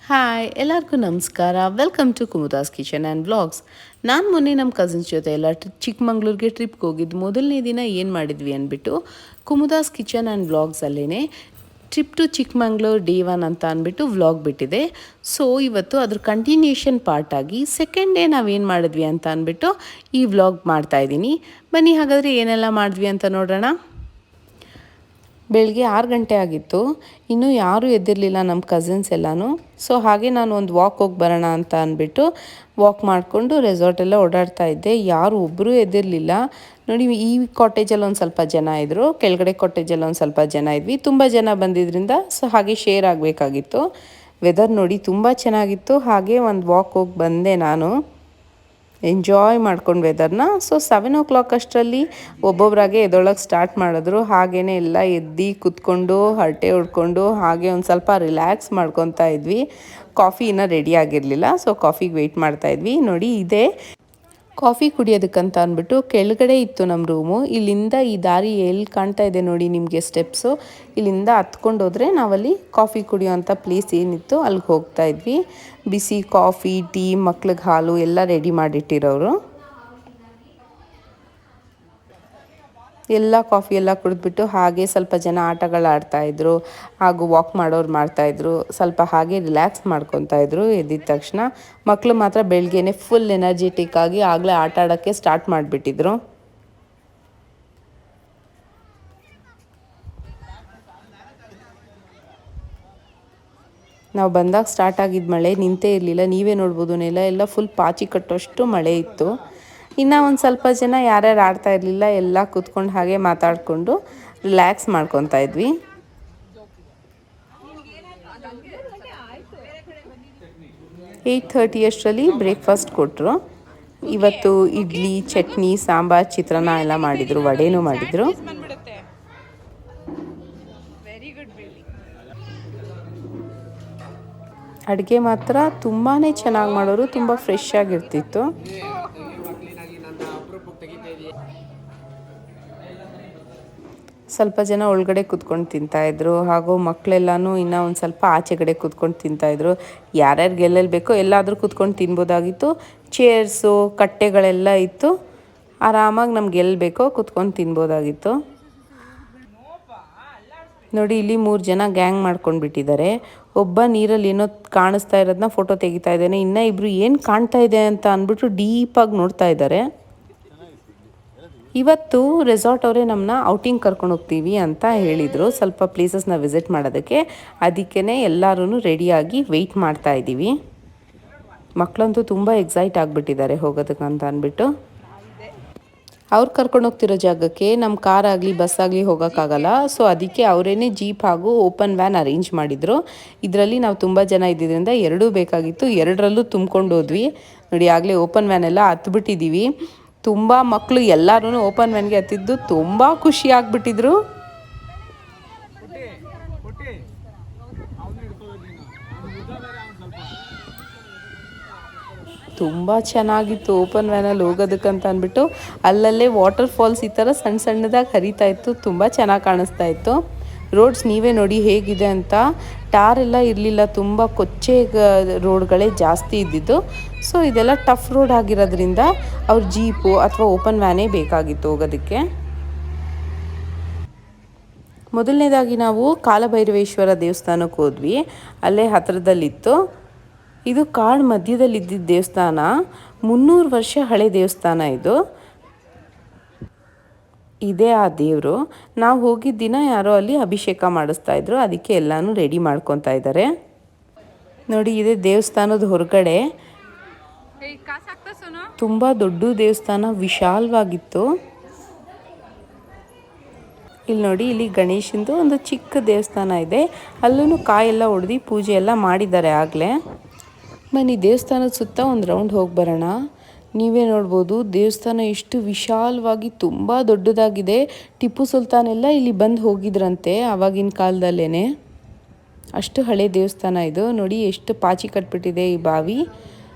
Hi ಎಲ್ಲರಿಗೂ ನಮಸ್ಕಾರ. Welcome to Kumuda's kitchen and vlogs. ನಾನು ಮೊನ್ನೆ ನಮ್ಮ ಕಸಿನ್ಸ್ ಜೊತೆ ಎಲ್ಲ ಚಿಕ್ಕಮಂಗ್ಳೂರಿಗೆ ಟ್ರಿಪ್ಗೆ ಹೋಗಿದ್ದು. ಮೊದಲನೇ ದಿನ ಏನು ಮಾಡಿದ್ವಿ ಅಂದ್ಬಿಟ್ಟು ಕುಮುದಾಸ್ ಕಿಚನ್ ಆ್ಯಂಡ್ ವ್ಲಾಗ್ಸಲ್ಲೇ ಟ್ರಿಪ್ ಟು ಚಿಕ್ಕಮಂಗ್ಳೂರು D1 ಅಂತ ಅಂದ್ಬಿಟ್ಟು ವ್ಲಾಗ್ ಬಿಟ್ಟಿದೆ. ಸೊ ಇವತ್ತು ಅದ್ರ ಕಂಟಿನ್ಯೂಷನ್ ಪಾರ್ಟಾಗಿ ಸೆಕೆಂಡ್ ಡೇ ನಾವೇನು ಮಾಡಿದ್ವಿ ಅಂತ ಅಂದ್ಬಿಟ್ಟು ಈ ವ್ಲಾಗ್ ಮಾಡ್ತಾಯಿದ್ದೀನಿ. ಬನ್ನಿ ಹಾಗಾದರೆ ಏನೆಲ್ಲ ಮಾಡಿದ್ವಿ ಅಂತ ನೋಡೋಣ. ಬೆಳಗ್ಗೆ 6 ಗಂಟೆ ಆಗಿತ್ತು. ಇನ್ನೂ ಯಾರೂ ಎದ್ದಿರಲಿಲ್ಲ ನಮ್ಮ ಕಸಿನ್ಸ್ ಎಲ್ಲನೂ. ಸೊ ಹಾಗೆ ನಾನು ಒಂದು ವಾಕ್ ಹೋಗಿ ಬರೋಣ ಅಂತ ಅಂದ್ಬಿಟ್ಟು ವಾಕ್ ಮಾಡಿಕೊಂಡು ರೆಸಾರ್ಟೆಲ್ಲ ಓಡಾಡ್ತಾ ಇದ್ದೆ. ಯಾರು ಒಬ್ಬರೂ ಎದ್ದಿರಲಿಲ್ಲ. ನೋಡಿ, ಈ ಕಾಟೇಜಲ್ಲಿ ಒಂದು ಸ್ವಲ್ಪ ಜನ ಇದ್ದರು, ಕೆಳಗಡೆ ಕಾಟೇಜಲ್ಲಿ ಒಂದು ಸ್ವಲ್ಪ ಜನ ಇದ್ವಿ. ತುಂಬ ಜನ ಬಂದಿದ್ದರಿಂದ ಸೊ ಹಾಗೆ ಶೇರ್ ಆಗಬೇಕಾಗಿತ್ತು. ವೆದರ್ ನೋಡಿ ತುಂಬ ಚೆನ್ನಾಗಿತ್ತು. ಹಾಗೆ ಒಂದು ವಾಕ್ ಹೋಗಿ ಬಂದೆ ನಾನು. ಎಂಜಾಯ್ ಮಾಡ್ಕೊಂಡು ವೆದರ್ನ. ಸೊ 7 o'clock ಅಷ್ಟರಲ್ಲಿ ಒಬ್ಬೊಬ್ಬರಾಗೆ ಎದ್ದೊಳಗೆ ಸ್ಟಾರ್ಟ್ ಮಾಡಿದ್ರು. ಹಾಗೇ ಎಲ್ಲ ಎದ್ದು ಕೂತ್ಕೊಂಡು ಹರಟೆ ಹೊಡ್ಕೊಂಡು ಹಾಗೆ ಒಂದು ಸ್ವಲ್ಪ ರಿಲ್ಯಾಕ್ಸ್ ಮಾಡ್ಕೊತಾ ಇದ್ವಿ. ಕಾಫಿ ಇನ್ನೂ ರೆಡಿ ಆಗಿರಲಿಲ್ಲ, ಸೊ ಕಾಫಿಗೆ ವೆಯ್ಟ್ ಮಾಡ್ತಾಯಿದ್ವಿ. ನೋಡಿ, ಇದೇ ಕಾಫಿ ಕುಡಿಯೋದಕ್ಕಂತ ಅಂದ್ಬಿಟ್ಟು ಕೆಳಗಡೆ ಇತ್ತು ನಮ್ಮ ರೂಮು. ಇಲ್ಲಿಂದ ಈ ದಾರಿ ಎಲ್ಲಿ ಕಾಣ್ತಾ ಇದೆ ನೋಡಿ ನಿಮಗೆ ಸ್ಟೆಪ್ಸು, ಇಲ್ಲಿಂದ ಹತ್ಕೊಂಡು ಹೋದರೆ ನಾವಲ್ಲಿ ಕಾಫಿ ಕುಡಿಯೋವಂಥ ಪ್ಲೇಸ್ ಏನಿತ್ತು ಅಲ್ಲಿಗೆ ಹೋಗ್ತಾ ಇದ್ವಿ. ಬಿಸಿ ಕಾಫಿ, ಟೀ, ಮಕ್ಳಿಗೆ ಹಾಲು ಎಲ್ಲ ರೆಡಿ ಮಾಡಿಟ್ಟಿರೋರು. ಎಲ್ಲ ಕಾಫಿ ಎಲ್ಲ ಕುಡಿದ್ಬಿಟ್ಟು ಹಾಗೆ ಸ್ವಲ್ಪ ಜನ ಆಟಗಳು ಆಡ್ತಾಯಿದ್ರು, ಹಾಗೂ ವಾಕ್ ಮಾಡೋರು ಮಾಡ್ತಾಯಿದ್ರು. ಸ್ವಲ್ಪ ಹಾಗೆ ರಿಲ್ಯಾಕ್ಸ್ ಮಾಡ್ಕೊತಾಯಿದ್ರು ಎದ್ದಿದ ತಕ್ಷಣ. ಮಕ್ಕಳು ಮಾತ್ರ ಬೆಳಗ್ಗೆನೆ ಫುಲ್ ಎನರ್ಜೆಟಿಕ್ ಆಗಿ ಆಗಲೇ ಆಟ ಆಡೋಕ್ಕೆ ಸ್ಟಾರ್ಟ್ ಮಾಡಿಬಿಟ್ಟಿದ್ರು. ನಾವು ಬಂದಾಗ ಸ್ಟಾರ್ಟ್ ಆಗಿದ್ದ ಮಳೆ ನಿಂತೇ ಇರಲಿಲ್ಲ. ನೀವೇ ನೋಡ್ಬೋದು, ನೆಲ ಎಲ್ಲ ಫುಲ್ ಪಾಚಿ ಕಟ್ಟೋಷ್ಟು ಮಳೆ ಇತ್ತು. ಇನ್ನು ಒಂದು ಸ್ವಲ್ಪ ಜನ ಯಾರ್ಯಾರು ಆಡ್ತಾ ಇರಲಿಲ್ಲ ಎಲ್ಲ ಕೂತ್ಕೊಂಡು ಹಾಗೆ ಮಾತಾಡಿಕೊಂಡು ರಿಲ್ಯಾಕ್ಸ್ ಮಾಡ್ಕೊತಾ ಇದ್ವಿ. 8:30 ಅಷ್ಟರಲ್ಲಿ ಬ್ರೇಕ್ಫಾಸ್ಟ್ ಕೊಟ್ಟರು. ಇವತ್ತು ಇಡ್ಲಿ, ಚಟ್ನಿ, ಸಾಂಬಾರು, ಚಿತ್ರಾನ್ನ ಎಲ್ಲ ಮಾಡಿದರು, ವಡೆನೂ ಮಾಡಿದರು. ಅಡುಗೆ ಮಾತ್ರ ತುಂಬಾ ಚೆನ್ನಾಗಿ ಮಾಡೋರು, ತುಂಬ ಫ್ರೆಶ್ ಆಗಿರ್ತಿತ್ತು. ಸ್ವಲ್ಪ ಜನ ಒಳಗಡೆ ಕೂತ್ಕೊಂಡು ತಿಂತಾಯಿದ್ರು, ಹಾಗೂ ಮಕ್ಕಳೆಲ್ಲನೂ ಇನ್ನೂ ಒಂದು ಸ್ವಲ್ಪ ಆಚೆಗಡೆ ಕೂತ್ಕೊಂಡು ತಿಂತಾಯಿದ್ರು. ಯಾರ್ಯಾರು ಗೆಲ್ಲಲ್ಲಿ ಬೇಕೋ ಎಲ್ಲಾದರೂ ಕೂತ್ಕೊಂಡು ತಿನ್ಬೋದಾಗಿತ್ತು. ಚೇರ್ಸು, ಕಟ್ಟೆಗಳೆಲ್ಲ ಇತ್ತು. ಆರಾಮಾಗಿ ನಮ್ಗೆ ಎಲ್ಲಿ ಬೇಕೋ ಕೂತ್ಕೊಂಡು ತಿನ್ಬೋದಾಗಿತ್ತು. ನೋಡಿ, ಇಲ್ಲಿ 3 ಜನ ಗ್ಯಾಂಗ್ ಮಾಡ್ಕೊಂಡು ಬಿಟ್ಟಿದ್ದಾರೆ. ಒಬ್ಬ ನೀರಲ್ಲಿ ಏನೋ ಕಾಣಿಸ್ತಾ ಇರೋದನ್ನ ಫೋಟೋ ತೆಗಿತಾ ಇದ್ದಾನೆ. ಇನ್ನೂ ಇಬ್ಬರು ಏನು ಕಾಣ್ತಾ ಇದೆ ಅಂತ ಅಂದ್ಬಿಟ್ಟು ಡೀಪಾಗಿ ನೋಡ್ತಾ ಇದ್ದಾರೆ. ಇವತ್ತು ರೆಸಾರ್ಟ್ ಅವರೇ ನಮ್ಮನ್ನ ಔಟಿಂಗ್ ಕರ್ಕೊಂಡು ಹೋಗ್ತೀವಿ ಅಂತ ಹೇಳಿದರು, ಸ್ವಲ್ಪ ಪ್ಲೇಸಸ್ನ ವಿಸಿಟ್ ಮಾಡೋದಕ್ಕೆ. ಅದಕ್ಕೇ ಎಲ್ಲರೂ ರೆಡಿಯಾಗಿ ವೆಯ್ಟ್ ಮಾಡ್ತಾ ಇದ್ದೀವಿ. ಮಕ್ಕಳಂತೂ ತುಂಬ ಎಕ್ಸೈಟ್ ಆಗಿಬಿಟ್ಟಿದ್ದಾರೆ ಹೋಗೋದಕ್ಕಂತ ಅಂದ್ಬಿಟ್ಟು. ಅವ್ರು ಕರ್ಕೊಂಡು ಹೋಗ್ತಿರೋ ಜಾಗಕ್ಕೆ ನಮ್ಮ ಕಾರ್ ಆಗಲಿ ಬಸ್ ಆಗಲಿ ಹೋಗೋಕ್ಕಾಗಲ್ಲ. ಸೊ ಅದಕ್ಕೆ ಅವರೇನೆ ಜೀಪ್ ಹಾಗೂ ಓಪನ್ ವ್ಯಾನ್ ಅರೇಂಜ್ ಮಾಡಿದರು. ಇದರಲ್ಲಿ ನಾವು ತುಂಬ ಜನ ಇದ್ದಿದ್ದರಿಂದ 2 ಬೇಕಾಗಿತ್ತು, 2ರಲ್ಲೂ ತುಂಬ್ಕೊಂಡು ಹೋದ್ವಿ. ನೋಡಿ, ಆಗಲೇ ಓಪನ್ ವ್ಯಾನ್ ಎಲ್ಲ ಹತ್ಬಿಟ್ಟಿದ್ದೀವಿ. ತುಂಬ ಮಕ್ಕಳು ಎಲ್ಲರೂ ಓಪನ್ ವ್ಯಾನ್ಗೆ ಹತ್ತಿದ್ದು ತುಂಬ ಖುಷಿ ಆಗಿಬಿಟ್ಟಿದ್ರು. ತುಂಬ ಚೆನ್ನಾಗಿತ್ತು ಓಪನ್ ವ್ಯಾನಲ್ಲಿ ಹೋಗೋದಕ್ಕಂತ ಅಂದ್ಬಿಟ್ಟು. ಅಲ್ಲಲ್ಲೇ ವಾಟರ್ ಫಾಲ್ಸ್ ಈ ಥರ ಸಣ್ಣ ಸಣ್ಣದಾಗಿ ಹರಿತಾ ಇತ್ತು, ತುಂಬ ಚೆನ್ನಾಗಿ ಕಾಣಿಸ್ತಾ ಇತ್ತು. ರೋಡ್ಸ್ ನೀವೇ ನೋಡಿ ಹೇಗಿದೆ ಅಂತ. ಟಾರ್ ಎಲ್ಲ ಇರಲಿಲ್ಲ, ತುಂಬ ಕೊಚ್ಚೆ ರೋಡ್ಗಳೇ ಜಾಸ್ತಿ ಇದ್ದಿದ್ದು. ಸೊ ಇದೆಲ್ಲ ಟಫ್ ರೋಡ್ ಆಗಿರೋದ್ರಿಂದ ಅವ್ರ ಜೀಪು ಅಥವಾ ಓಪನ್ ವ್ಯಾನೇ ಬೇಕಾಗಿತ್ತು ಹೋಗೋದಕ್ಕೆ. ಮೊದಲನೇದಾಗಿ ನಾವು ಕಾಲಭೈರವೇಶ್ವರ ದೇವಸ್ಥಾನಕ್ಕೆ ಹೋದ್ವಿ, ಅಲ್ಲೇ ಹತ್ತಿರದಲ್ಲಿತ್ತು. ಇದು ಕಾಡು ಮಧ್ಯದಲ್ಲಿ ಇದ್ದಿದ್ದ ದೇವಸ್ಥಾನ, 300 ವರ್ಷ ಹಳೆ ದೇವಸ್ಥಾನ ಇದು. ಇದೇ ಆ ದೇವರು. ನಾವು ಹೋಗಿದ್ದ ದಿನ ಯಾರೋ ಅಲ್ಲಿ ಅಭಿಷೇಕ ಮಾಡಿಸ್ತಾ ಇದ್ರು, ಅದಕ್ಕೆ ಎಲ್ಲನೂ ರೆಡಿ ಮಾಡ್ಕೊತಾ ಇದ್ದಾರೆ. ನೋಡಿ, ಇದೇ ದೇವಸ್ಥಾನದ ಹೊರಗಡೆ. ತುಂಬ ದೊಡ್ಡ ದೇವಸ್ಥಾನ, ವಿಶಾಲವಾಗಿತ್ತು. ಇಲ್ಲಿ ನೋಡಿ, ಇಲ್ಲಿ ಗಣೇಶಂದು ಒಂದು ಚಿಕ್ಕ ದೇವಸ್ಥಾನ ಇದೆ. ಅಲ್ಲೂ ಕಾಯೆಲ್ಲ ಹೊಡೆದು ಪೂಜೆ ಎಲ್ಲ ಮಾಡಿದ್ದಾರೆ ಆಗಲೇ. ಬನ್ನಿ ದೇವಸ್ಥಾನದ ಸುತ್ತ ಒಂದು ರೌಂಡ್ ಹೋಗಿ ಬರೋಣ. ನೀವೇ ನೋಡ್ಬೋದು, ದೇವಸ್ಥಾನ ಎಷ್ಟು ವಿಶಾಲವಾಗಿ ತುಂಬ ದೊಡ್ಡದಾಗಿದೆ. ಟಿಪ್ಪು ಸುಲ್ತಾನ್ ಎಲ್ಲ ಇಲ್ಲಿ ಬಂದು ಹೋಗಿದ್ರಂತೆ ಆವಾಗಿನ ಕಾಲದಲ್ಲೇ. ಅಷ್ಟು ಹಳೆ ದೇವಸ್ಥಾನ ಇದು. ನೋಡಿ ಎಷ್ಟು ಪಾಚಿ ಕಟ್ಬಿಟ್ಟಿದೆ ಈ ಬಾವಿ.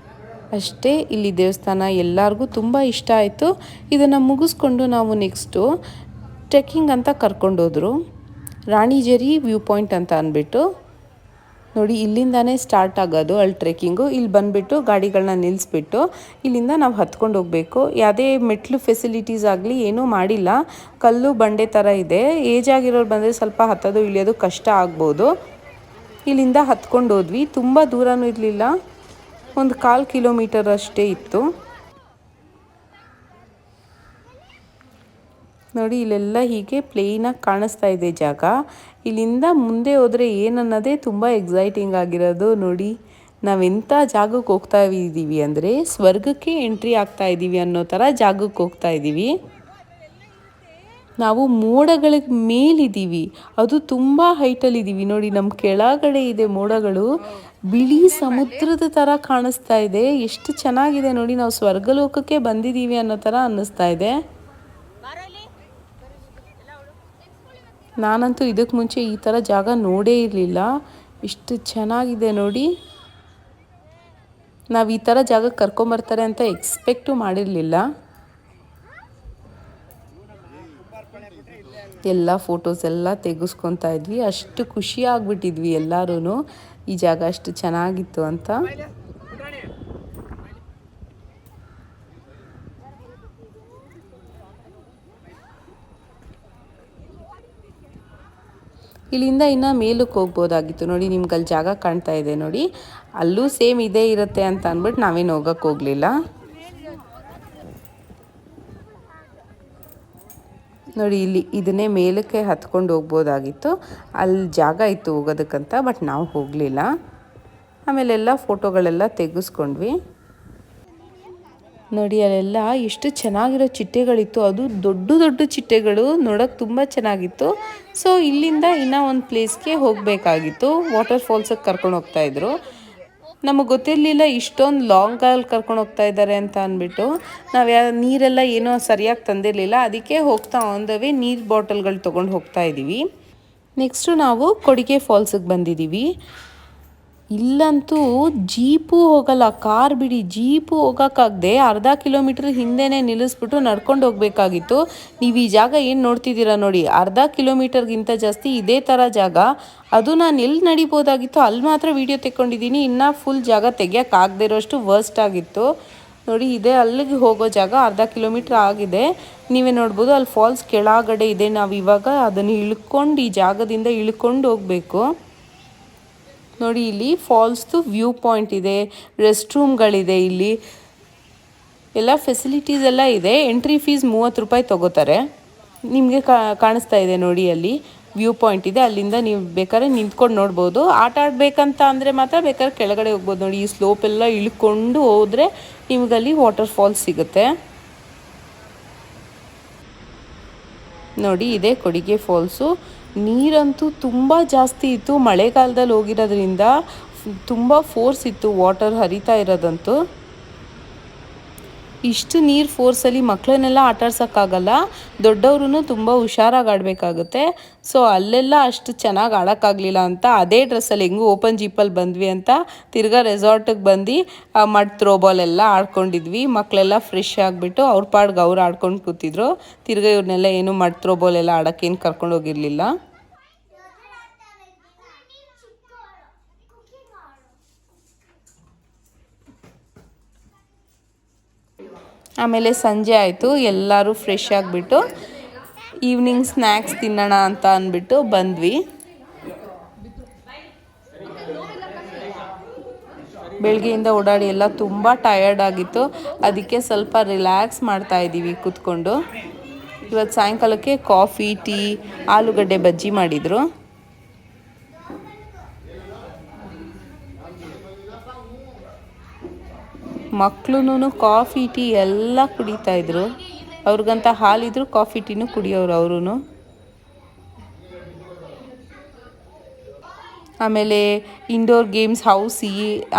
ಅಷ್ಟೇ, ಇಲ್ಲಿ ದೇವಸ್ಥಾನ ಎಲ್ಲರಿಗೂ ತುಂಬ ಇಷ್ಟ ಆಯಿತು. ಇದನ್ನು ಮುಗಿಸ್ಕೊಂಡು ನಾವು ನೆಕ್ಸ್ಟು ಟ್ರೆಕ್ಕಿಂಗ್ ಅಂತ ಕರ್ಕೊಂಡೋದ್ರು. ರಾಣಿಜೇರಿ ವ್ಯೂ ಪಾಯಿಂಟ್ ಅಂತ ಅಂದ್ಬಿಟ್ಟು. ನೋಡಿ ಇಲ್ಲಿಂದಾನೇ ಸ್ಟಾರ್ಟ್ ಆಗೋದು ಅಲ್ಲಿ ಟ್ರೆಕ್ಕಿಂಗು. ಇಲ್ಲಿ ಬಂದುಬಿಟ್ಟು ಗಾಡಿಗಳನ್ನ ನಿಲ್ಲಿಸ್ಬಿಟ್ಟು ಇಲ್ಲಿಂದ ನಾವು ಹತ್ಕೊಂಡು ಹೋಗಬೇಕು. ಯಾವುದೇ ಮೆಟ್ಲು ಫೆಸಿಲಿಟೀಸ್ ಆಗಲಿ ಏನೂ ಮಾಡಿಲ್ಲ, ಕಲ್ಲು ಬಂಡೆ ಥರ ಇದೆ. ಏಜ್ ಆಗಿರೋರು ಬಂದರೆ ಸ್ವಲ್ಪ ಹತ್ತೋದು ಇಳಿಯೋದು ಕಷ್ಟ ಆಗ್ಬೋದು. ಇಲ್ಲಿಂದ ಹತ್ಕೊಂಡು ಹೋದ್ವಿ. ತುಂಬ ದೂರನೂ ಇರಲಿಲ್ಲ, ಒಂದು 1/4 ಕಿಲೋಮೀಟರ್ ಅಷ್ಟೇ ಇತ್ತು. ನೋಡಿ ಇಲ್ಲೆಲ್ಲ ಹೀಗೆ ಪ್ಲೇನಾಗಿ ಕಾಣಿಸ್ತಾ ಇದೆ ಜಾಗ. ಇಲ್ಲಿಂದ ಮುಂದೆ ಹೋದರೆ ಏನನ್ನೋದೇ ತುಂಬ ಎಕ್ಸೈಟಿಂಗ್ ಆಗಿರೋದು. ನೋಡಿ ನಾವೆಂಥ ಜಾಗಕ್ಕೆ ಹೋಗ್ತಾ ಇದ್ದೀವಿ ಅಂದರೆ ಸ್ವರ್ಗಕ್ಕೆ ಎಂಟ್ರಿ ಆಗ್ತಾ ಇದ್ದೀವಿ ಅನ್ನೋ ಥರ ಜಾಗಕ್ಕೆ ಹೋಗ್ತಾ ಇದ್ದೀವಿ. ನಾವು ಮೋಡಗಳಿಗೆ ಮೇಲಿದ್ದೀವಿ, ಅದು ತುಂಬ ಹೈಟಲ್ಲಿದ್ದೀವಿ. ನೋಡಿ ನಮ್ಮ ಕೆಳಗಡೆ ಇದೆ ಮೋಡಗಳು, ಬಿಳಿ ಸಮುದ್ರದ ಥರ ಕಾಣಿಸ್ತಾ ಇದೆ. ಎಷ್ಟು ಚೆನ್ನಾಗಿದೆ ನೋಡಿ, ನಾವು ಸ್ವರ್ಗಲೋಕಕ್ಕೆ ಬಂದಿದ್ದೀವಿ ಅನ್ನೋ ಥರ ಅನ್ನಿಸ್ತಾ ಇದೆ. ನಾನಂತೂ ಇದಕ್ಕೆ ಮುಂಚೆ ಈ ಥರ ಜಾಗ ನೋಡೇ ಇರಲಿಲ್ಲ. ಇಷ್ಟು ಚೆನ್ನಾಗಿದೆ ನೋಡಿ. ನಾವು ಈ ಥರ ಜಾಗಕ್ಕೆ ಕರ್ಕೊಂಬರ್ತಾರೆ ಅಂತ ಎಕ್ಸ್ಪೆಕ್ಟು ಮಾಡಿರಲಿಲ್ಲ. ಎಲ್ಲ ಫೋಟೋಸ್ ಎಲ್ಲ ತೆಗೆಸ್ಕೊತಾ ಇದ್ವಿ. ಅಷ್ಟು ಖುಷಿ ಆಗ್ಬಿಟ್ಟಿದ್ವಿ ಎಲ್ಲರೂ, ಈ ಜಾಗ ಅಷ್ಟು ಚೆನ್ನಾಗಿತ್ತು ಅಂತ. ಇಲ್ಲಿಂದ ಇನ್ನು ಮೇಲಕ್ಕೆ ಹೋಗ್ಬೋದಾಗಿತ್ತು. ನೋಡಿ ನಿಮ್ಗೆ ಅಲ್ಲಿ ಜಾಗ ಕಾಣ್ತಾ ಇದೆ ನೋಡಿ, ಅಲ್ಲೂ ಸೇಮ್ ಇದೇ ಇರುತ್ತೆ ಅಂತ ಅಂದ್ಬಿಟ್ಟು ನಾವೇನು ಹೋಗೋಕ್ಕೆ ಹೋಗಲಿಲ್ಲ. ನೋಡಿ ಇಲ್ಲಿ ಇದನ್ನೇ ಮೇಲಕ್ಕೆ ಹತ್ಕೊಂಡು ಹೋಗ್ಬೋದಾಗಿತ್ತು, ಅಲ್ಲಿ ಜಾಗ ಇತ್ತು ಹೋಗೋದಕ್ಕಂತ, ಬಟ್ ನಾವು ಹೋಗಲಿಲ್ಲ. ಆಮೇಲೆಲ್ಲ ಫೋಟೋಗಳೆಲ್ಲ ತೆಗೆಸ್ಕೊಂಡ್ವಿ. ನೋಡಿ ಅಲ್ಲೆಲ್ಲ ಎಷ್ಟು ಚೆನ್ನಾಗಿರೋ ಚಿಟ್ಟೆಗಳಿತ್ತು, ಅದು ದೊಡ್ಡ ದೊಡ್ಡ ಚಿಟ್ಟೆಗಳು, ನೋಡೋಕೆ ತುಂಬ ಚೆನ್ನಾಗಿತ್ತು. ಸೊ ಇಲ್ಲಿಂದ ಇನ್ನೂ ಒಂದು ಪ್ಲೇಸ್ಗೆ ಹೋಗಬೇಕಾಗಿತ್ತು. ವಾಟರ್ ಫಾಲ್ಸಿಗೆ ಕರ್ಕೊಂಡು ಹೋಗ್ತಾಯಿದ್ರು. ನಮಗೆ ಗೊತ್ತಿರಲಿಲ್ಲ ಇಷ್ಟೊಂದು ಲಾಂಗಲ್ಲಿ ಕರ್ಕೊಂಡು ಹೋಗ್ತಾ ಇದ್ದಾರೆ ಅಂತ ಅಂದ್ಬಿಟ್ಟು. ನಾವು ನೀರೆಲ್ಲ ಏನೋ ಸರಿಯಾಗಿ ತಂದಿರಲಿಲ್ಲ, ಅದಕ್ಕೆ ಹೋಗ್ತಾ ಆನ್ ದ ವೇ ನೀರು ಬಾಟಲ್ಗಳು ತೊಗೊಂಡು ಹೋಗ್ತಾ ಇದ್ದೀವಿ. ನೆಕ್ಸ್ಟು ನಾವು ಕೊಡಿಗೆ ಫಾಲ್ಸಿಗೆ ಬಂದಿದ್ದೀವಿ. ಇಲ್ಲಂತೂ ಜೀಪು ಹೋಗಲ್ಲ, ಕಾರ್ ಬಿಡಿ, ಜೀಪು ಹೋಗೋಕ್ಕಾಗದೆ ಅರ್ಧ ಕಿಲೋಮೀಟ್ರ್ ಹಿಂದೆನೇ ನಿಲ್ಲಿಸ್ಬಿಟ್ಟು ನಡ್ಕೊಂಡು ಹೋಗಬೇಕಾಗಿತ್ತು. ನೀವು ಈ ಜಾಗ ಏನು ನೋಡ್ತಿದ್ದೀರಾ ನೋಡಿ, ಅರ್ಧ ಕಿಲೋಮೀಟರ್ಗಿಂತ ಜಾಸ್ತಿ ಇದೇ ಥರ ಜಾಗ. ಅದು ನಾನು ಎಲ್ಲಿ ನಡಿಬೋದಾಗಿತ್ತು ಅಲ್ಲಿ ಮಾತ್ರ ವೀಡಿಯೋ ತೆಕ್ಕೊಂಡಿದ್ದೀನಿ. ಇನ್ನು ಫುಲ್ ಜಾಗ ತೆಗಿಯೋಕ್ಕಾಗದೇ ಇರೋಷ್ಟು ವರ್ಸ್ಟ್ ಆಗಿತ್ತು. ನೋಡಿ ಇದೇ ಅಲ್ಲಿಗೆ ಹೋಗೋ ಜಾಗ, ಅರ್ಧ ಕಿಲೋಮೀಟ್ರ್ ಆಗಿದೆ. ನೀವೇ ನೋಡ್ಬೋದು ಅಲ್ಲಿ ಫಾಲ್ಸ್ ಕೆಳಗಡೆ ಇದೆ. ನಾವು ಇವಾಗ ಅದನ್ನು ಇಳ್ಕೊಂಡು, ಈ ಜಾಗದಿಂದ ಇಳ್ಕೊಂಡು ಹೋಗಬೇಕು. ನೋಡಿ ಇಲ್ಲಿ ಫಾಲ್ಸ್ದು ವ್ಯೂ ಪಾಯಿಂಟ್ ಇದೆ, ರೆಸ್ಟ್ ರೂಮ್ಗಳಿದೆ, ಇಲ್ಲಿ ಎಲ್ಲ ಫೆಸಿಲಿಟೀಸ್ ಎಲ್ಲ ಇದೆ. ಎಂಟ್ರಿ ಫೀಸ್ 30 ರೂಪಾಯಿ ತೊಗೋತಾರೆ. ನಿಮಗೆ ಕಾಣಿಸ್ತಾ ಇದೆ ನೋಡಿ, ಅಲ್ಲಿ ವ್ಯೂ ಪಾಯಿಂಟ್ ಇದೆ, ಅಲ್ಲಿಂದ ನೀವು ಬೇಕಾದ್ರೆ ನಿಂತ್ಕೊಂಡು ನೋಡ್ಬೋದು. ಆಟ ಆಡಬೇಕಂತ ಅಂದರೆ ಮಾತ್ರ ಬೇಕಾದ್ರೆ ಕೆಳಗಡೆ ಹೋಗ್ಬೋದು. ನೋಡಿ ಈ ಸ್ಲೋಪ್ ಎಲ್ಲ ಇಳ್ಕೊಂಡು ಹೋದರೆ ನಿಮಗಲ್ಲಿ ವಾಟರ್ ಫಾಲ್ಸ್ ಸಿಗುತ್ತೆ. ನೋಡಿ ಇದೆ ಕೊಡಿಗೆ ಫಾಲ್ಸು. ನೀರಂತೂ ತುಂಬ ಜಾಸ್ತಿ ಇತ್ತು, ಮಳೆಗಾಲದಲ್ಲಿ ಹೋಗಿರೋದ್ರಿಂದ ತುಂಬ ಫೋರ್ಸ್ ಇತ್ತು ವಾಟರ್ ಹರಿತಾ ಇರೋದಂತೂ. ಇಷ್ಟು ನೀರು ಫೋರ್ಸಲ್ಲಿ ಮಕ್ಕಳನ್ನೆಲ್ಲ ಆಟಾಡ್ಸೋಕ್ಕಾಗಲ್ಲ, ದೊಡ್ಡವ್ರೂ ತುಂಬ ಹುಷಾರಾಗಿ ಆಡಬೇಕಾಗುತ್ತೆ. ಸೊ ಅಲ್ಲೆಲ್ಲ ಅಷ್ಟು ಚೆನ್ನಾಗಿ ಆಡೋಕ್ಕಾಗಲಿಲ್ಲ ಅಂತ ಅದೇ ಡ್ರೆಸ್ಸಲ್ಲಿ ಹೆಂಗೂ ಓಪನ್ ಜೀಪಲ್ಲಿ ಬಂದ್ವಿ ಅಂತ ತಿರ್ಗಾ ರೆಸಾರ್ಟಿಗೆ ಬಂದು ಮಡ್ ಥ್ರೋಬಾಲ್ ಎಲ್ಲ ಆಡ್ಕೊಂಡಿದ್ವಿ. ಮಕ್ಕಳೆಲ್ಲ ಫ್ರೆಶ್ ಆಗಿಬಿಟ್ಟು ಅವ್ರ ಪಾಡ್ಗೆ ಅವ್ರು ಆಡ್ಕೊಂಡು ಕೂತಿದ್ರು. ತಿರ್ಗಾ ಇವ್ರನ್ನೆಲ್ಲ ಏನು ಮಡ್ ಥ್ರೋಬಾಲ್ ಎಲ್ಲ ಆಡೋಕ್ಕೇನು ಕರ್ಕೊಂಡೋಗಿರಲಿಲ್ಲ. ಆಮೇಲೆ ಸಂಜೆ ಆಯಿತು, ಎಲ್ಲರೂ ಫ್ರೆಶ್ ಆಗಿಬಿಟ್ಟು ಈವ್ನಿಂಗ್ ಸ್ನ್ಯಾಕ್ಸ್ ತಿನ್ನೋಣ ಅಂತ ಅಂದ್ಬಿಟ್ಟು ಬಂದ್ವಿ. ಬೆಳಗ್ಗೆಯಿಂದ ಓಡಾಡಿ ಎಲ್ಲ ತುಂಬ ಟಯರ್ಡ್ ಆಗಿತ್ತು, ಅದಕ್ಕೆ ಸ್ವಲ್ಪ ರಿಲ್ಯಾಕ್ಸ್ ಮಾಡ್ತಾ ಇದ್ದೀವಿ ಕೂತ್ಕೊಂಡು. ಇವತ್ತು ಸಾಯಂಕಾಲಕ್ಕೆ ಕಾಫಿ, ಟೀ, ಆಲೂಗಡ್ಡೆ ಬಜ್ಜಿ ಮಾಡಿದರು. ಮಕ್ಕಳು ಕಾಫಿ ಟೀ ಎಲ್ಲ ಕುಡಿತಾಯಿದ್ರು. ಅವ್ರಿಗಂತ ಹಾಲಿದ್ರು ಕಾಫಿ ಟೀನು ಕುಡಿಯೋರು ಅವರು. ಆಮೇಲೆ ಇಂಡೋರ್ ಗೇಮ್ಸ್ ಹೌಸಿ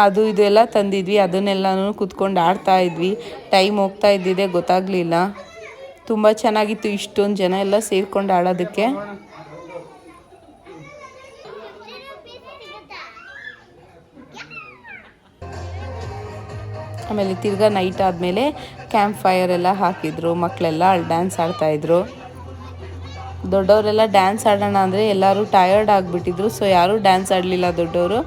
ಅದು ಇದೆಲ್ಲ ತಂದಿದ್ವಿ, ಅದನ್ನೆಲ್ಲನೂ ಕೂತ್ಕೊಂಡು ಆಡ್ತಾಯಿದ್ವಿ. ಟೈಮ್ ಹೋಗ್ತಾ ಇದ್ದಿದ್ದೆ ಗೊತ್ತಾಗಲಿಲ್ಲ. ತುಂಬ ಚೆನ್ನಾಗಿತ್ತು ಇಷ್ಟೊಂದು ಜನ ಎಲ್ಲ ಸೇರ್ಕೊಂಡು ಆಡೋದಕ್ಕೆ. ಆಮೇಲೆ ತಿರ್ಗಾ ನೈಟ್ ಆದಮೇಲೆ ಕ್ಯಾಂಪ್ ಫೈರ್ ಎಲ್ಲ ಹಾಕಿದ್ರು, ಮಕ್ಕಳೆಲ್ಲ ಅಲ್ಲಿ ಡ್ಯಾನ್ಸ್ ಆಡ್ತಾಯಿದ್ರು. ದೊಡ್ಡವರೆಲ್ಲ ಡ್ಯಾನ್ಸ್ ಆಡೋಣ ಅಂದರೆ ಎಲ್ಲರೂ ಟಯರ್ಡ್ ಆಗಿಬಿಟ್ಟಿದ್ರು. ಸೊ ಯಾರೂ ಡ್ಯಾನ್ಸ್ ಆಡಲಿಲ್ಲ ದೊಡ್ಡವರು.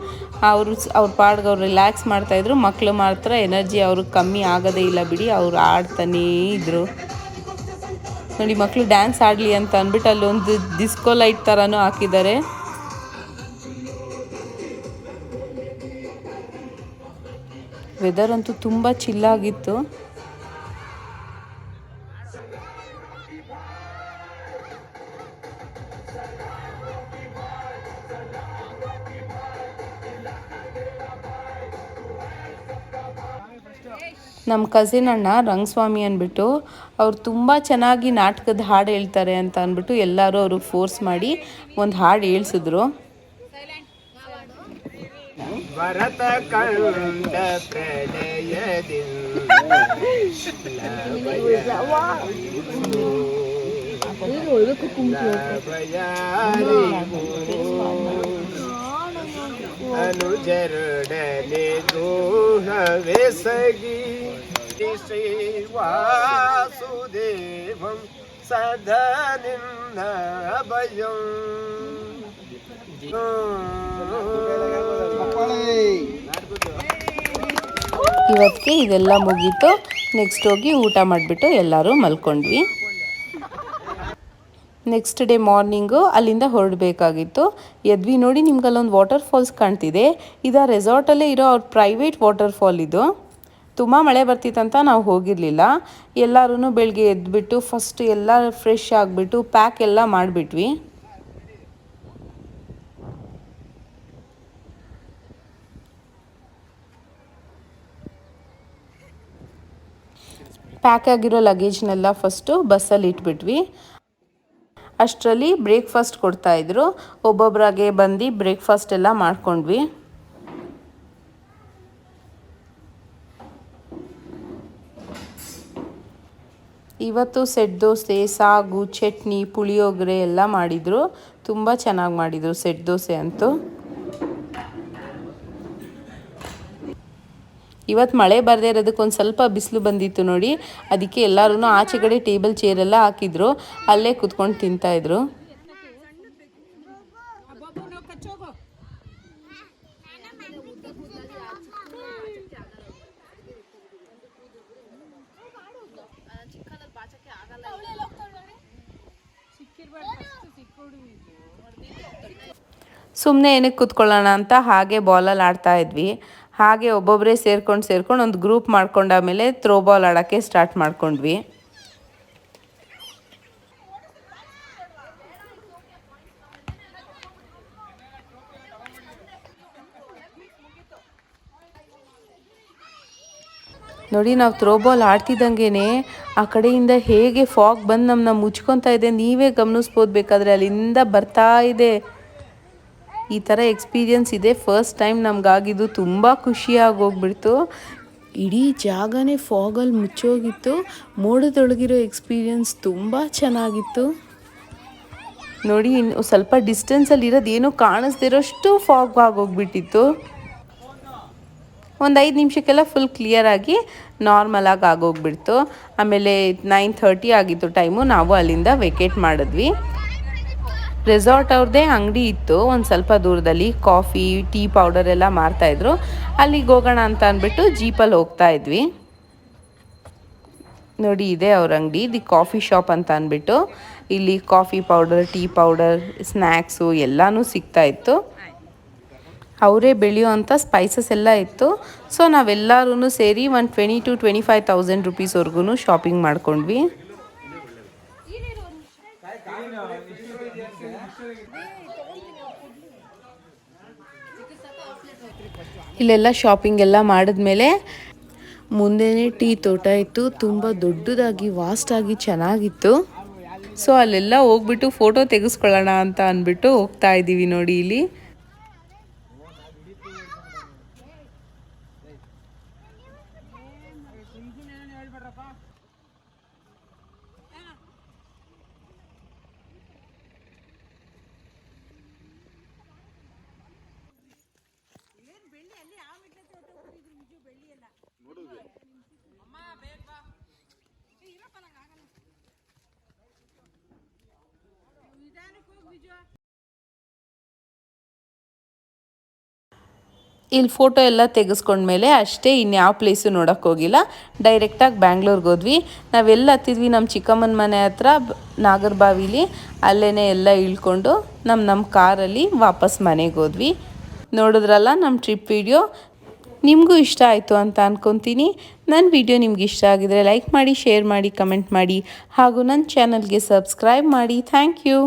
ಅವ್ರ ಪಾಡ್ಗೆ ಅವ್ರು ರಿಲ್ಯಾಕ್ಸ್ ಮಾಡ್ತಾಯಿದ್ರು. ಮಕ್ಕಳು ಮಾತ್ರ ಎನರ್ಜಿ ಅವ್ರಿಗೆ ಕಮ್ಮಿ ಆಗೋದೇ ಇಲ್ಲ ಬಿಡಿ, ಅವ್ರು ಆಡ್ತಾನೇ ಇದ್ದರು. ನೋಡಿ ಮಕ್ಕಳು ಡ್ಯಾನ್ಸ್ ಆಡಲಿ ಅಂತ ಅಂದ್ಬಿಟ್ಟು ಅಲ್ಲೊಂದು ಡಿಸ್ಕೋ ಲೈಟ್ ಥರನೂ ಹಾಕಿದ್ದಾರೆ. ವೆದರ್ ಅಂತೂ ತುಂಬ ಚಿಲ್ಲಾಗಿತ್ತು. ನಮ್ಮ ಕಸಿನ್ ಅಣ್ಣ ರಂಗಸ್ವಾಮಿ ಅಂದ್ಬಿಟ್ಟು ಅವ್ರು ತುಂಬ ಚೆನ್ನಾಗಿ ನಾಟಕದ ಹಾಡು ಹೇಳ್ತಾರೆ ಅಂತ ಅಂದ್ಬಿಟ್ಟು ಎಲ್ಲರೂ ಅವ್ರಿಗೆ ಫೋರ್ಸ್ ಮಾಡಿ ಒಂದು ಹಾಡು ಹೇಳ್ಸಿದ್ರು. ಭರತ ಕಂಡ ಅನುಜರುಡನೆ ದ್ರೋಹವೆಸಗಿ ಶ್ರೀ ವಾಸುದೇವಂ ಸದಾ ನಿನ್ನ ಭಯಂ. ಇವತ್ತಿಗೆ ಇದೆಲ್ಲ ಮುಗೀತು. ನೆಕ್ಸ್ಟ್ ಹೋಗಿ ಊಟ ಮಾಡಿಬಿಟ್ಟು ಎಲ್ಲರೂ ಮಲ್ಕೊಂಡ್ವಿ. ನೆಕ್ಸ್ಟ್ ಡೇ ಮಾರ್ನಿಂಗು ಅಲ್ಲಿಂದ ಹೊರಡಬೇಕಾಗಿತ್ತು. ಎದ್ವಿ ನೋಡಿ ನಿಮ್ಗೆ ಅಲ್ಲೊಂದು ವಾಟರ್ ಫಾಲ್ಸ್ ಕಾಣ್ತಿದೆ. ಇದು ರೆಸಾರ್ಟಲ್ಲೇ ಇರೋ ಅವ್ರ ಪ್ರೈವೇಟ್ ವಾಟರ್ ಫಾಲ್ ಇದು. ತುಂಬ ಮಳೆ ಬರ್ತಿತ್ತಂತ ನಾವು ಹೋಗಿರಲಿಲ್ಲ. ಎಲ್ಲರೂ ಬೆಳಗ್ಗೆ ಎದ್ಬಿಟ್ಟು ಫಸ್ಟ್ ಎಲ್ಲ ಫ್ರೆಶ್ ಆಗಿಬಿಟ್ಟು ಪ್ಯಾಕ್ ಎಲ್ಲ ಮಾಡಿಬಿಟ್ವಿ. ಪ್ಯಾಕ್ ಆಗಿರೋ ಲಗೇಜ್ನೆಲ್ಲ ಫಸ್ಟು ಬಸ್ಸಲ್ಲಿ ಇಟ್ಬಿಟ್ವಿ. ಅಷ್ಟರಲ್ಲಿ ಬ್ರೇಕ್ಫಾಸ್ಟ್ ಕೊಡ್ತಾಯಿದ್ರು. ಒಬ್ಬೊಬ್ಬರಾಗೆ ಬಂದು ಬ್ರೇಕ್ಫಾಸ್ಟ್ ಎಲ್ಲ ಮಾಡ್ಕೊಂಡ್ವಿ. ಇವತ್ತು ಸೆಟ್ ದೋಸೆ, ಸಾಗು, ಚಟ್ನಿ, ಪುಳಿಯೋಗರೆ ಎಲ್ಲ ಮಾಡಿದರು. ತುಂಬ ಚೆನ್ನಾಗಿ ಮಾಡಿದರು ಸೆಟ್ ದೋಸೆ ಅಂತೂ. ಇವತ್ತು ಮಳೆ ಬರದೇ ಇರೋದಕ್ಕೊಂದು ಸ್ವಲ್ಪ ಬಿಸಿಲು ಬಂದಿತ್ತು ನೋಡಿ. ಅದಕ್ಕೆ ಎಲ್ಲರೂ ಆಚೆಗಡೆ ಟೇಬಲ್ ಚೇರೆಲ್ಲ ಹಾಕಿದ್ರು, ಅಲ್ಲೇ ಕುತ್ಕೊಂಡು ತಿಂತಾಯಿದ್ರು. ಸುಮ್ಮನೆ ಏನಕ್ಕೆ ಕೂತ್ಕೊಳ್ಳೋಣ ಅಂತ ಹಾಗೆ ಬಾಲಲ್ಲಿ ಆಡ್ತಾ ಇದ್ವಿ. ಹಾಗೆ ಒಬ್ಬೊಬ್ಬರೇ ಸೇರ್ಕೊಂಡು ಒಂದು ಗ್ರೂಪ್ ಮಾಡ್ಕೊಂಡಾಮೇಲೆ ಥ್ರೋ ಬಾಲ್ ಆಡೋಕ್ಕೆ ಸ್ಟಾರ್ಟ್ ಮಾಡ್ಕೊಂಡ್ವಿ. ನೋಡಿ ನಾವು ಥ್ರೋ ಬಾಲ್ ಆಡ್ತಿದ್ದಂಗೆ ಆ ಕಡೆಯಿಂದ ಹೇಗೆ ಫಾಗ್ ಬಂದು ನಮ್ಮನ್ನ ಮುಚ್ಕೊತಾ ಇದೆ, ನೀವೇ ಗಮನಿಸ್ಬೋದು ಬೇಕಾದರೆ. ಅಲ್ಲಿಂದ ಬರ್ತಾ ಇದೆ. ಈ ಥರ ಎಕ್ಸ್ಪೀರಿಯನ್ಸ್ ಇದೆ ಫಸ್ಟ್ ಟೈಮ್ ನಮಗಾಗಿದ್ದು. ತುಂಬ ಖುಷಿಯಾಗಿ ಹೋಗ್ಬಿಡ್ತು. ಇಡೀ ಜಾಗನೇ ಫಾಗಲ್ಲಿ ಮುಚ್ಚೋಗಿತ್ತು. ಮೋಡದೊಳಗಿರೋ ಎಕ್ಸ್ಪೀರಿಯನ್ಸ್ ತುಂಬ ಚೆನ್ನಾಗಿತ್ತು. ನೋಡಿ ಇನ್ನು ಸ್ವಲ್ಪ ಡಿಸ್ಟೆನ್ಸಲ್ಲಿ ಇರೋದು ಏನೂ ಕಾಣಿಸ್ದಿರೋಷ್ಟು ಫಾಗ್ ಆಗೋಗ್ಬಿಟ್ಟಿತ್ತು. ಒಂದು 5 ನಿಮಿಷಕ್ಕೆಲ್ಲ ಫುಲ್ ಕ್ಲಿಯರಾಗಿ ನಾರ್ಮಲಾಗಿ ಆಗೋಗ್ಬಿಡ್ತು. ಆಮೇಲೆ 9:30 ಆಗಿತ್ತು ಟೈಮು. ನಾವು ಅಲ್ಲಿಂದ ವೆಕೇಟ್ ಮಾಡಿದ್ವಿ. ರೆಸಾರ್ಟ್ ಅವ್ರದ್ದೇ ಅಂಗಡಿ ಇತ್ತು ಒಂದು ಸ್ವಲ್ಪ ದೂರದಲ್ಲಿ. ಕಾಫಿ, ಟೀ ಪೌಡರ್ ಎಲ್ಲ ಮಾರ್ತಾಯಿದ್ರು. ಅಲ್ಲಿಗೆ ಹೋಗೋಣ ಅಂತ ಅಂದ್ಬಿಟ್ಟು ಜೀಪಲ್ಲಿ ಹೋಗ್ತಾ ಇದ್ವಿ. ನೋಡಿ ಇದೆ ಅವ್ರ ಅಂಗಡಿ, ದಿ ಕಾಫಿ ಶಾಪ್ ಅಂತ ಅಂದ್ಬಿಟ್ಟು. ಇಲ್ಲಿ coffee powder, tea powder, snacks ಎಲ್ಲನೂ ಸಿಗ್ತಾಯಿತ್ತು. ಅವರೇ ಬೆಳೆಯುವಂಥ ಸ್ಪೈಸಸ್ ಎಲ್ಲ ಇತ್ತು. ಸೊ ನಾವೆಲ್ಲರೂ ಸೇರಿ ಒಂದು 20,000 to 25,000 ರುಪೀಸ್ವರೆಗೂ ಶಾಪಿಂಗ್ ಮಾಡ್ಕೊಂಡ್ವಿ. ಇಲ್ಲೆಲ್ಲ ಶಾಪಿಂಗ್ ಎಲ್ಲ ಮಾಡಿದ್ಮೇಲೆ ಮುಂದೆನೇ ಟೀ ತೋಟ ಇತ್ತು. ತುಂಬ ದೊಡ್ಡದಾಗಿ ವಾಸ್ಟಾಗಿ ಚೆನ್ನಾಗಿತ್ತು. ಸೊ ಅಲ್ಲೆಲ್ಲ ಹೋಗ್ಬಿಟ್ಟು ಫೋಟೋ ತೆಗೆಸ್ಕೊಳ್ಳೋಣ ಅಂತ ಅಂದ್ಬಿಟ್ಟು ಹೋಗ್ತಾ ಇದ್ದೀವಿ ನೋಡಿ ಇಲ್ಲಿ. ಇಲ್ಲಿ ಫೋಟೋ ಎಲ್ಲ ತೆಗೆಸ್ಕೊಂಡ್ಮೇಲೆ ಅಷ್ಟೇ ಇನ್ಯಾವ ಪ್ಲೇಸು ನೋಡೋಕ್ಕೆ ಹೋಗಿಲ್ಲ. ಡೈರೆಕ್ಟಾಗಿ ಬ್ಯಾಂಗ್ಳೂರ್ಗೆ ಹೋದ್ವಿ. ನಾವೆಲ್ಲ ಹತ್ತಿದ್ವಿ ನಮ್ಮ ಚಿಕ್ಕಮ್ಮನ ಮನೆ ಹತ್ರ ನಾಗರಬಾವಿಲಿ. ಅಲ್ಲೇ ಎಲ್ಲ ಇಳ್ಕೊಂಡು ನಮ್ಮ ಕಾರಲ್ಲಿ ವಾಪಸ್ ಮನೆಗೆ ಹೋದ್ವಿ. ನೋಡಿದ್ರಲ್ಲ ನಮ್ಮ ಟ್ರಿಪ್ ವಿಡಿಯೋ. ನಿಮಗೂ ಇಷ್ಟ ಆಯಿತು ಅಂತ ಅಂದ್ಕೊತೀನಿ. ನನ್ನ ವಿಡಿಯೋ ನಿಮ್ಗೆ ಇಷ್ಟ ಆಗಿದರೆ ಲೈಕ್ ಮಾಡಿ, ಶೇರ್ ಮಾಡಿ, ಕಮೆಂಟ್ ಮಾಡಿ ಹಾಗೂ ನನ್ನ ಚಾನಲ್ಗೆ ಸಬ್ಸ್ಕ್ರೈಬ್ ಮಾಡಿ. Thank you.